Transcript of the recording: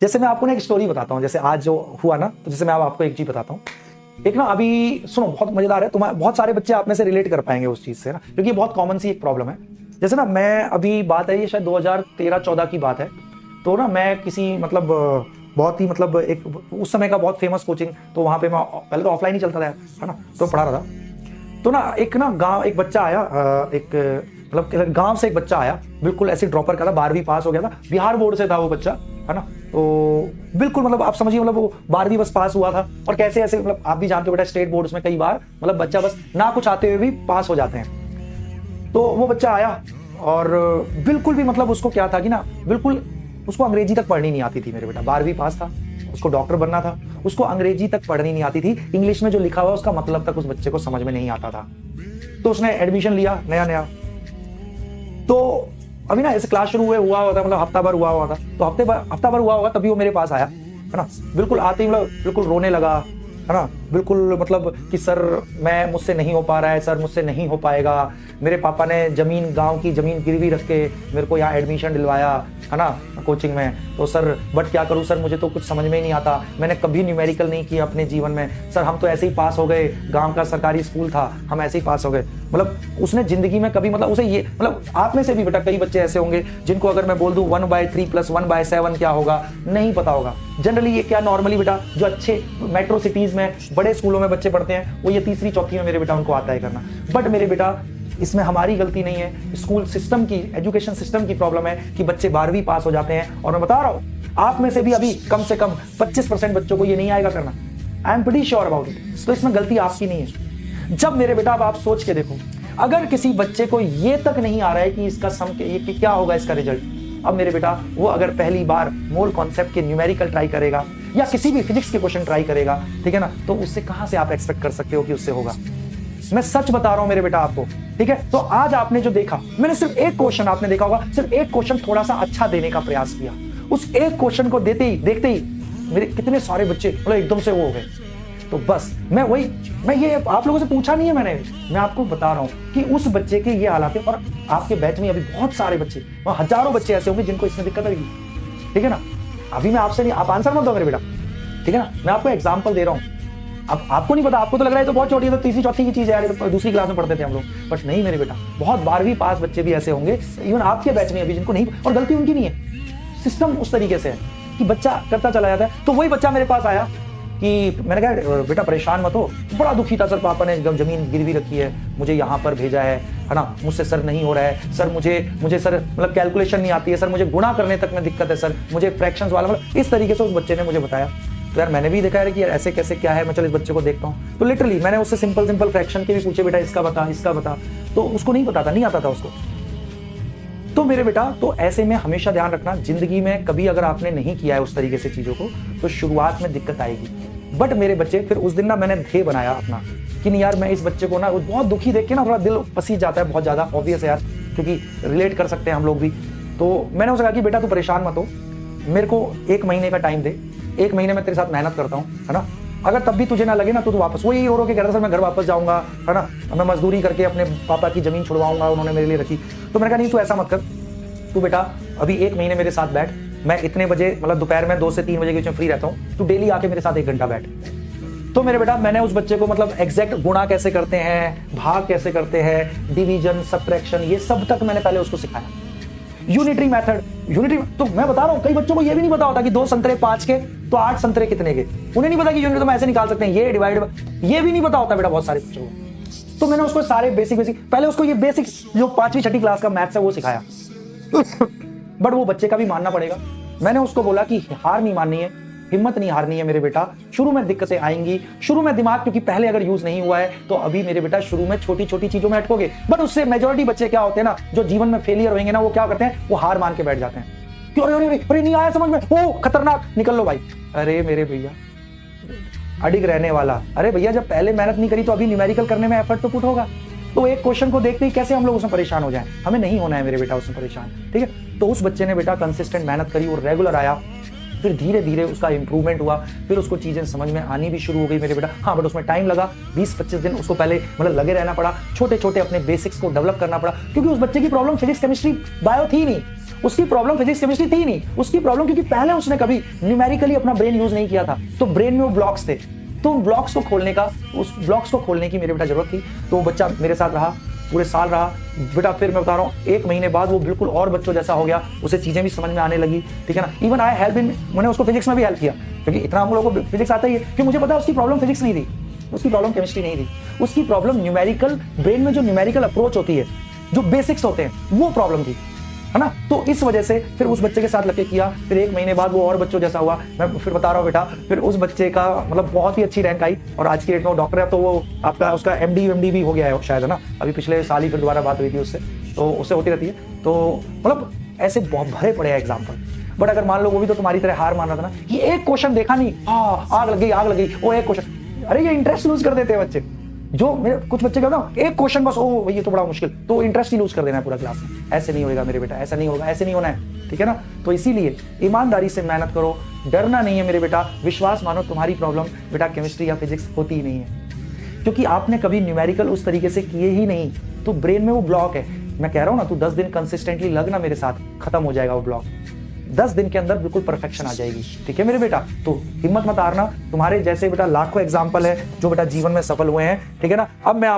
जैसे मैं आपको ना एक स्टोरी बताता हूँ, जैसे आज जो हुआ ना, तो जैसे मैं आपको एक चीज बताता हूँ। एक ना अभी सुनो, बहुत मजेदार है, तुम्हारे बहुत सारे बच्चे आप में से रिलेट कर पाएंगे उस चीज से ना, क्योंकि ये बहुत कॉमन सी एक प्रॉब्लम है। जैसे ना मैं अभी बात है, ये शायद 2013-14 की बात है। तो ना मैं किसी मतलब बहुत ही मतलब एक उस समय का बहुत फेमस कोचिंग, तो वहां पे मैं पहले तो ऑफलाइन ही चलता था है ना, तो पढ़ा रहा था। तो ना गांव एक बच्चा आया, एक मतलब गांव से एक बच्चा आया, बिल्कुल ऐसे ड्रॉपर का था, 12वीं पास हो गया था, बिहार बोर्ड से था वो बच्चा, है ना। तो बिल्कुल मतलब आप समझिए, मतलब वो 12वीं बस पास हुआ था, और कैसे ऐसे मतलब आप भी जानते हो बेटा, स्टेट बोर्ड्स में कई बार मतलब बच्चा बस ना कुछ आते हुए भी पास हो जाते हैं। तो वो बच्चा आया और बिल्कुल भी मतलब उसको क्या था कि ना, बिल्कुल उसको अंग्रेजी तक पढ़नी नहीं आती थी मेरे बेटा, 12वीं पास था, उसको डॉक्टर बनना था, उसको अंग्रेजी तक पढ़नी नहीं आती थी, इंग्लिश में जो लिखा हुआ उसका मतलब तक उस बच्चे को समझ में नहीं आता था। तो उसने एडमिशन लिया नया नया। तो अभी ना ऐसे क्लास शुरू हुआ था, मतलब हफ्ता भर हुआ था, तो हफ्ता भर हुआ होगा तभी वो मेरे पास आया, है ना। बिल्कुल आते ही मतलब बिल्कुल रोने लगा, है ना, बिल्कुल मतलब कि सर मुझसे नहीं हो पा रहा है, सर मुझसे नहीं हो पाएगा, मेरे पापा ने गांव की जमीन गिरवी रख के मेरे को यहाँ एडमिशन दिलवाया, है ना, कोचिंग में। तो सर बट क्या करूँ सर, मुझे तो कुछ समझ में ही नहीं आता, मैंने कभी न्यूमेरिकल नहीं किया अपने जीवन में, सर हम तो ऐसे ही पास हो गए, गांव का सरकारी स्कूल था, हम ऐसे ही पास हो गए। मतलब उसने जिंदगी में कभी मतलब उसे ये मतलब आप में से भी बेटा कई बच्चे ऐसे होंगे जिनको अगर मैं बोल दूं 1/3 + 1/7 क्या होगा, नहीं पता होगा। जनरली ये क्या नॉर्मली बेटा जो अच्छे मेट्रो सिटीज में बड़े स्कूलों में बच्चे पढ़ते हैं, वो ये तीसरी चौथी में मेरे बेटा उनको आता है करना। बट मेरे बेटा इसमें हमारी गलती नहीं है, स्कूल सिस्टम की, एजुकेशन सिस्टम की प्रॉब्लम है कि बच्चे 12वीं पास हो जाते हैं। और मैं बता रहा हूं आप में से भी अभी कम से कम 25% बच्चों को ये नहीं आएगा करना, I am pretty sure about it. तो इसमें गलती आपकी नहीं है। जब मेरे बेटा अब आप सोच के देखो, अगर किसी बच्चे को ये तक नहीं आ रहा है कि इसका सम ये क्या होगा इसका रिजल्ट, अब मेरे बेटा वो अगर पहली बार मोल कॉन्सेप्ट के न्यूमेरिकल ट्राई करेगा या किसी भी फिजिक्स के क्वेश्चन ट्राई करेगा, ठीक है ना, तो उससे कहां से आप एक्सपेक्ट कर सकते हो कि उससे होगा। मैं सच बता रहा हूं मेरे बेटा आपको, ठीक है। तो आज आपने जो देखा, मैंने सिर्फ एक क्वेश्चन, आपने देखा होगा सिर्फ एक क्वेश्चन थोड़ा सा अच्छा देने का प्रयास किया, उस एक क्वेश्चन को देखते ही मेरे कितने सारे बच्चे मतलब एकदम से वो हो गए। तो बस मैं ये आप लोगों से पूछा नहीं है मैंने, मैं आपको बता रहा हूं कि उस बच्चे के ये हालात है। और आपके बैच में अभी बहुत सारे बच्चे, हजारों बच्चे ऐसे होंगे जिनको इसमें दिक्कत आएगी, ठीक है ना। अभी मैं आपसे नहीं, आप आंसर मत दो मेरे बेटा, ठीक है ना, मैं आपको एग्जाम्पल दे रहा हूं। अब आपको नहीं पता, आपको तो लग रहा है तो बहुत छोटी है, तो तीसरी चौथी की चीज है यार, तो दूसरी क्लास में पढ़ते थे हम लोग, बट नहीं मेरे बेटा, बहुत 12वीं पास बच्चे भी ऐसे होंगे इवन आपके बैच में अभी जिनको नहीं, और गलती उनकी नहीं है, सिस्टम उस तरीके से है कि बच्चा करता चला जाता है। तो वही बच्चा मेरे पास आया कि मैंने कहा बेटा परेशान मत हो, बड़ा दुखी था, सर पापा ने जमीन गिरवी रखी है, मुझे यहाँ पर भेजा है ना, मुझसे सर नहीं हो रहा है सर, मुझे सर मतलब कैलकुलेशन नहीं आती है सर, मुझे गुणा करने तक में दिक्कत है सर, मुझे फ्रैक्शंस वाला, मतलब इस तरीके से उस बच्चे ने मुझे बताया। तो यार मैंने भी देखा है कि यार ऐसे कैसे क्या है, मैं चल इस बच्चे को देखता हूँ। तो लिटरली मैंने उससे सिंपल फ्रैक्शन के भी पूछे, बेटा इसका बता, तो उसको नहीं पता था, नहीं आता था उसको। तो मेरे बेटा तो ऐसे में हमेशा ध्यान रखना, जिंदगी में कभी अगर आपने नहीं किया है उस तरीके से चीजों को, तो शुरुआत में दिक्कत आएगी। बट मेरे बच्चे फिर उस दिन ना मैंने ध्येय बनाया अपना कि नहीं यार, मैं इस बच्चे को ना बहुत दुखी देख के ना थोड़ा दिल पसीज जाता है, बहुत ज्यादा ऑब्वियस है यार, क्योंकि रिलेट कर सकते हैं हम लोग भी। तो मैंने उसे कहा कि बेटा तू परेशान मत हो, मेरे को 1 महीने का टाइम दे, 1 महीने में तेरे साथ मेहनत करता हूँ, है ना, अगर तब भी तुझे ना लगे ना तो तू वापस, वही रो के कह रहा था सर मैं घर वापस जाऊंगा, है ना, मैं मजदूरी करके अपने पापा की जमीन छुड़वाऊंगा, उन्होंने मेरे लिए रखी। तो मैंने कहा नहीं तू ऐसा मत कर, तू बेटा अभी 1 महीने मेरे साथ बैठ, मैं इतने बजे मतलब दोपहर में 2 से 3 बजे के बीच में फ्री रहता हूँ, तू डेली आके मेरे साथ 1 घंटा बैठ। तो मेरे बेटा मैंने उस बच्चे को मतलब एग्जैक्ट गुणा कैसे करते हैं, भाग कैसे करते हैं, डिवीजन, सबट्रैक्शन, ये सब तक मैंने पहले उसको सिखाया। यूनिटरी मेथड, तो मैं बता रहा हूं कई बच्चों को ये भी नहीं पता होता कि 2 संतरे 5 के तो 8 संतरे कितने के, उन्हें नहीं पता कि यूनिट तो हम ऐसे निकाल सकते हैं, ये डिवाइड, ये भी नहीं पता होता बेटा बहुत सारे बच्चों को। तो मैंने उसको सारे बेसिक पहले उसको ये बेसिक जो 5वीं 6ठी क्लास का मैथ्स है वो सिखाया। बट वो बच्चे का भी मानना पड़ेगा। मैंने उसको बोला कि हार नहीं माननी है, हिम्मत नहीं हारनी है मेरे बेटा, शुरू में दिक्कतें आएंगी, शुरू में दिमाग क्योंकि पहले अगर यूज नहीं हुआ है तो अभी मेरे बेटा शुरू में छोटी छोटी चीजों में अटकोगे। बट उससे मेजॉरिटी बच्चे क्या होते हैं ना, जो जीवन में फेलियर होंगे ना, वो क्या करते हैं, वो हार मान के बैठ जाते हैं कि अरे नहीं आया समझ में, ओ खतरनाक, निकल लो भाई। अरे मेरे भैया अडिग रहने वाला, अरे भैया जब पहले मेहनत नहीं करी तो अभी न्यूमेरिकल करने में एफर्ट तो पुट होगा। तो एक क्वेश्चन को देखते ही कैसे हम लोग उसमें परेशान हो जाएं, हमें नहीं होना है मेरे बेटा उसमें परेशान, ठीक है। तो उस बच्चे ने बेटा कंसिस्टेंट मेहनत करी और रेगुलर आया, फिर धीरे धीरे उसका इंप्रूवमेंट हुआ, फिर उसको चीजें समझ में आनी भी शुरू हो गई मेरे बेटा। हाँ बट उसमें टाइम लगा, 20-25 दिन उसको पहले मतलब लगे रहना पड़ा, छोटे छोटे अपने बेसिक्स को डेवलप करना पड़ा, क्योंकि उस बच्चे की प्रॉब्लम फिजिक्स केमिस्ट्री बायो थी नहीं, उसकी प्रॉब्लम फिजिक्स केमिस्ट्री थी नहीं, उसकी प्रॉब्लम क्योंकि पहले उसने कभी न्यूमेरिकली अपना ब्रेन यूज नहीं किया था, तो ब्रेन में वो ब्लॉक्स थे। तो उन ब्लॉक्स को खोलने का, उस ब्लॉक्स को खोलने की मेरे बेटा जरूरत थी। तो वो बच्चा मेरे साथ रहा, पूरे साल रहा बेटा। फिर मैं बता रहा हूँ 1 महीने बाद वो बिल्कुल और बच्चों जैसा हो गया, उसे चीजें भी समझ में आने लगी, ठीक है ना। इवन आई हेल्प इन, मैंने उसको फिजिक्स में भी हेल्प किया, क्योंकि इतना हम लोगों को फिजिक्स आता ही है कि मुझे पता है उसकी प्रॉब्लम फिजिक्स नहीं थी, उसकी प्रॉब्लम केमिस्ट्री नहीं थी, उसकी प्रॉब्लम न्यूमेरिकल, ब्रेन में जो न्यूमेरिकल अप्रोच होती है, जो बेसिक्स होते हैं, वो प्रॉब्लम थी, है ना। तो इस वजह से फिर उस बच्चे के साथ लगे किया। फिर 1 महीने बाद वो और बच्चों जैसा हुआ। मैं फिर बता रहा हूँ बेटा, फिर उस बच्चे का मतलब बहुत ही अच्छी रैंक आई और आज की डेट में वो डॉक्टर है। तो वो आपका उसका एमडी भी हो गया है शायद, है ना। अभी पिछले साल ही फिर दोबारा बात हुई थी उससे, तो उससे होती रहती है। तो मतलब ऐसे बहुत भरे पड़े हैं एग्जाम्पल। बट अगर मान लो वो भी तो तुम्हारी तरह हार मान रहा था ना, ये एक क्वेश्चन देखा नहीं, हाँ आग लग गई, वो एक क्वेश्चन, अरे ये इंटरेस्ट लूज कर देते हैं बच्चे। जो मेरे कुछ बच्चे क्या ना, एक क्वेश्चन बस, ओ ये तो बड़ा मुश्किल, तो इंटरेस्ट ही लूज कर देना है पूरा क्लास में। ऐसे नहीं होगा मेरे बेटा, ऐसा नहीं होगा, ऐसे नहीं होना है, ठीक है ना। तो इसीलिए ईमानदारी से मेहनत करो, डरना नहीं है मेरे बेटा, विश्वास मानो तुम्हारी प्रॉब्लम बेटा केमिस्ट्री या फिजिक्स होती ही नहीं है, क्योंकि आपने कभी न्यूमेरिकल उस तरीके से किए ही नहीं, तो ब्रेन में वो ब्लॉक है। मैं कह रहा हूं ना, तू 10 दिन कंसिस्टेंटली लगना मेरे साथ, खत्म हो जाएगा वो ब्लॉक। 10 दिन के अंदर बिल्कुल परफेक्शन आ जाएगी, ठीक है मेरे बेटा। तो हिम्मत मत हारना, तुम्हारे जैसे बेटा लाखों एग्जाम्पल है जो बेटा जीवन में सफल हुए हैं, ठीक है ना। अब मैं आप